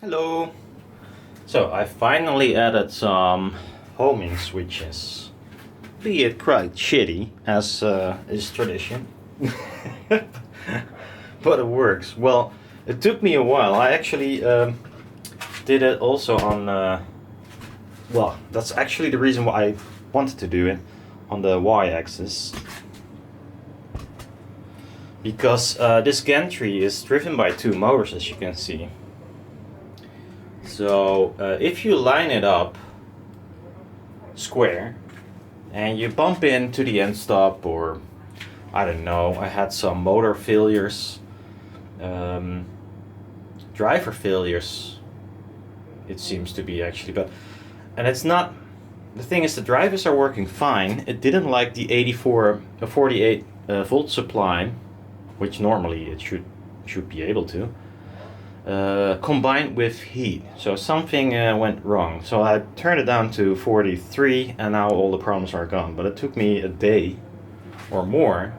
Hello! So I finally added some homing switches. Be it quite shitty, as is tradition. But it works. Well, it took me a while. I actually did it also on... well, that's actually the reason why I wanted to do it on the y-axis. Because this Gantry is driven by two motors, as you can see. So if you line it up square and you bump into the end stop, or I don't know, I had some motor failures, driver failures, it seems to be actually, and it's not, the thing is the drivers are working fine. It didn't like the 48 volt supply, which normally it should be able to. Combined with heat, so something went wrong. So I turned it down to 43 and now all the problems are gone, but it took me a day or more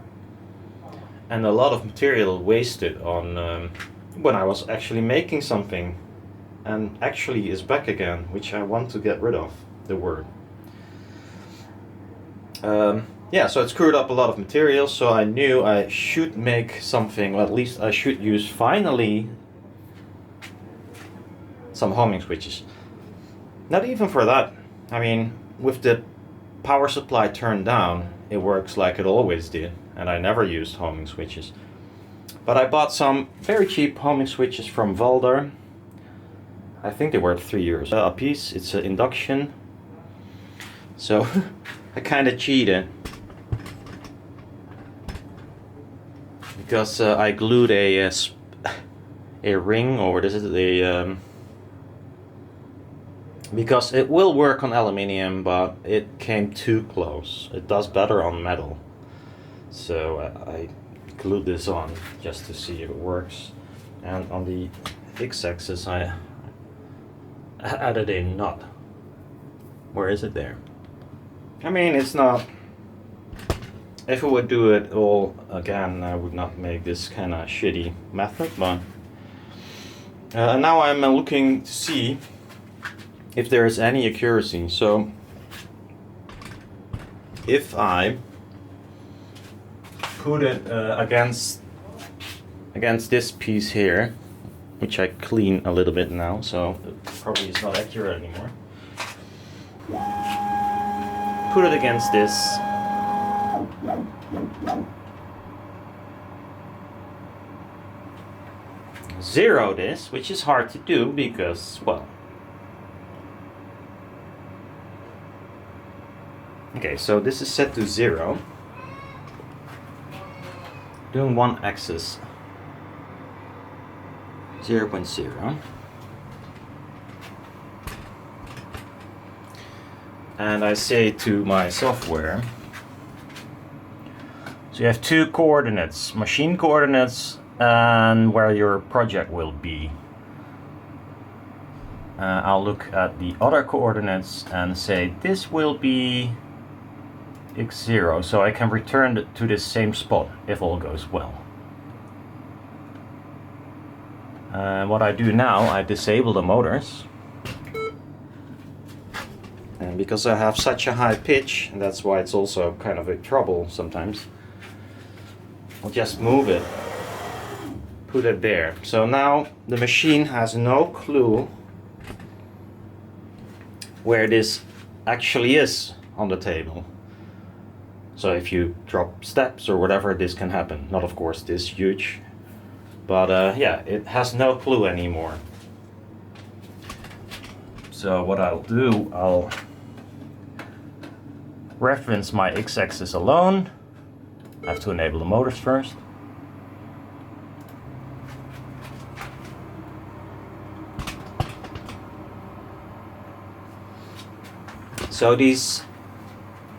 and a lot of material wasted on when I was actually making something, and actually is back again, which I want to get rid of, the word. Yeah, so it screwed up a lot of material, so I knew I should make something, or at least I should use finally some homing switches. Not even for that. I mean, with the power supply turned down, it works like it always did, and I never used homing switches. But I bought some very cheap homing switches from Valdar. I think they were €3 a piece. It's an induction. So I kind of cheated. Because I glued a ring over this is a because it will work on aluminium, but it came too close. It does better on metal. So I glued this on just to see if it works. And on the x-axis I added a nut. Where is it there? I mean, it's not... If I would do it all again, I would not make this kind of shitty method, but... now I'm looking to see if there is any accuracy. So if I put it against this piece here, which I clean a little bit now, so it probably is not accurate anymore. Put it against this. Zero this, which is hard to do because, well, okay, so this is set to 0. Doing one axis, 0.0. And I say to my software, so you have two coordinates, machine coordinates and where your project will be. I'll look at the other coordinates and say this will be x0, so I can return it to this same spot if all goes well. What I do now, I disable the motors, and because I have such a high pitch, and that's why it's also kind of a trouble sometimes, I'll just move it, put it there. So now the machine has no clue where this actually is on the table. So if you drop steps or whatever, this can happen. Not of course this huge, but yeah, it has no clue anymore. So what I'll do, I'll reference my x-axis alone. I have to enable the motors first. So these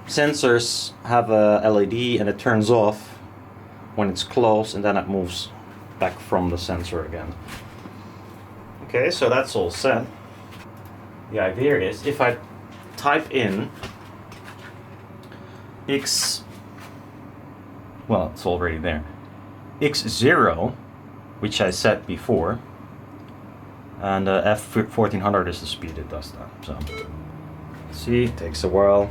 sensors have a LED and it turns off when it's close, and then it moves back from the sensor again. Okay, so that's all set. The idea is if I type in X, well, it's already there, X0, which I set before, and F1400 is the speed it does that. So see, it takes a while.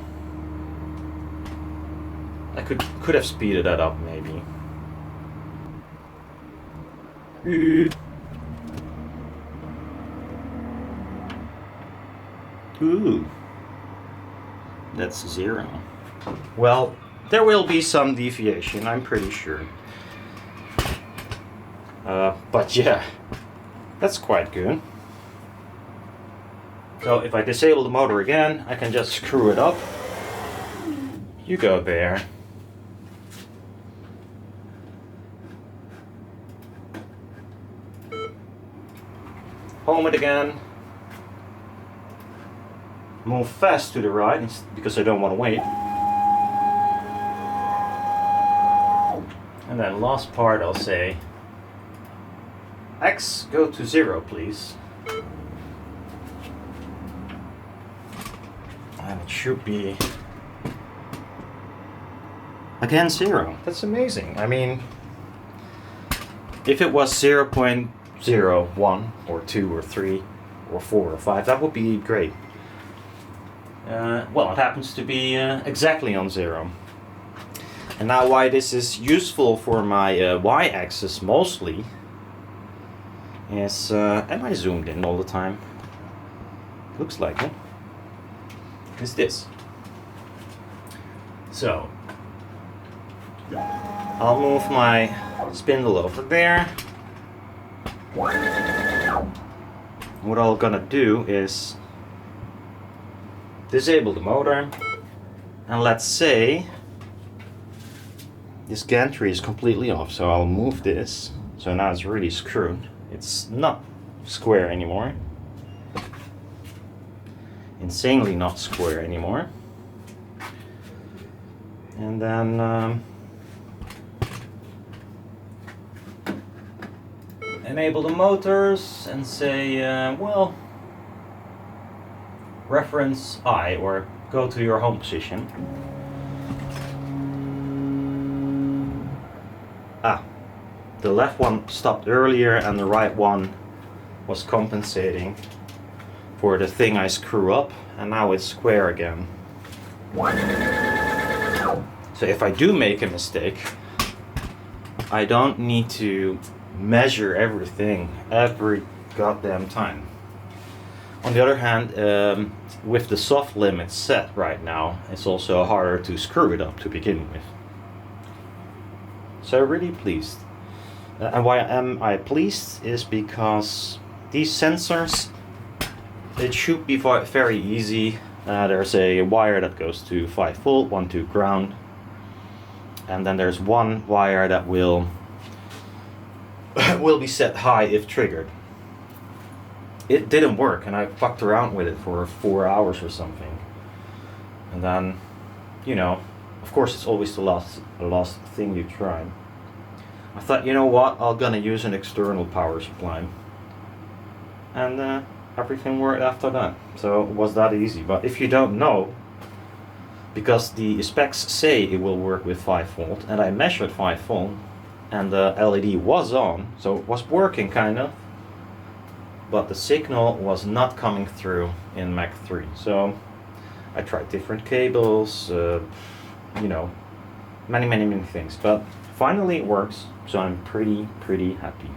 I could have speeded that up maybe. Ooh, that's 0. Well, there will be some deviation, I'm pretty sure. But yeah, that's quite good. So if I disable the motor again, I can just screw it up. You go there. Home it again. Move fast to the right because I don't want to wait. And then last part I'll say X, go to 0 please. And it should be again 0. That's amazing. I mean, if it was 0.01 or 2 or 3 or 4 or 5, that would be great. Well, it happens to be exactly on 0. And now why this is useful for my y-axis mostly is, am I zoomed in all the time? Looks like it. Is this. So, I'll move my spindle over there. What I'm gonna do is disable the motor, and let's say this gantry is completely off, so I'll move this. So now it's really screwed. It's not square anymore. Insanely not square anymore. And then enable the motors and say, well, reference I, or go to your home position. The left one stopped earlier and the right one was compensating for the thing I screw up, and now it's square again. So if I do make a mistake, I don't need to measure everything every goddamn time. On the other hand, with the soft limit set right now, it's also harder to screw it up to begin with. So really pleased. And why am I pleased is because these sensors, it should be very easy. There's a wire that goes to 5 volt, one to ground, and then there's one wire that will be set high if triggered. It didn't work, and I fucked around with it for 4 hours or something. And then, you know, of course it's always the last thing you try. I thought, you know what, I'm gonna use an external power supply. And everything worked after that. So it was that easy. But if you don't know, because the specs say it will work with 5 volt, and I measured 5 volt, and the LED was on, so it was working kind of, but the signal was not coming through in Mach 3. So I tried different cables, you know, many things, but finally it works. So I'm pretty happy.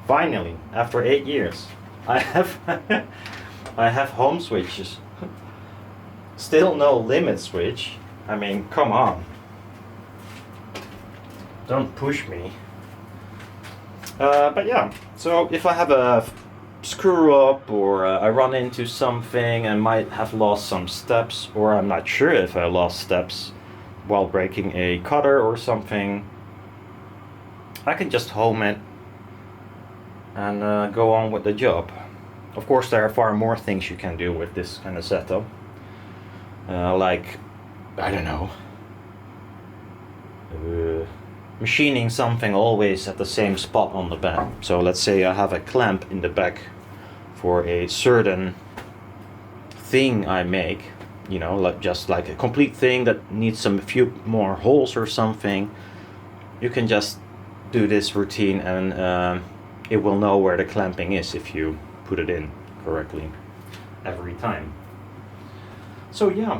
Finally, after 8 years, I have home switches. Still no limit switch. I mean, come on. Don't push me. But yeah, so if I have a screw up, or I run into something and might have lost some steps, or I'm not sure if I lost steps while breaking a cutter or something, I can just home it and go on with the job. Of course, there are far more things you can do with this kind of setup. Like, I don't know, machining something always at the same spot on the back. So let's say I have a clamp in the back for a certain thing I make, you know, like just like a complete thing that needs a few more holes or something. You can just do this routine, and it will know where the clamping is if you put it in correctly every time. So yeah,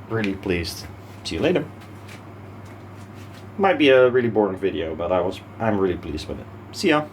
really pleased. See you later. Might be a really boring video, but I'm really pleased with it. See ya.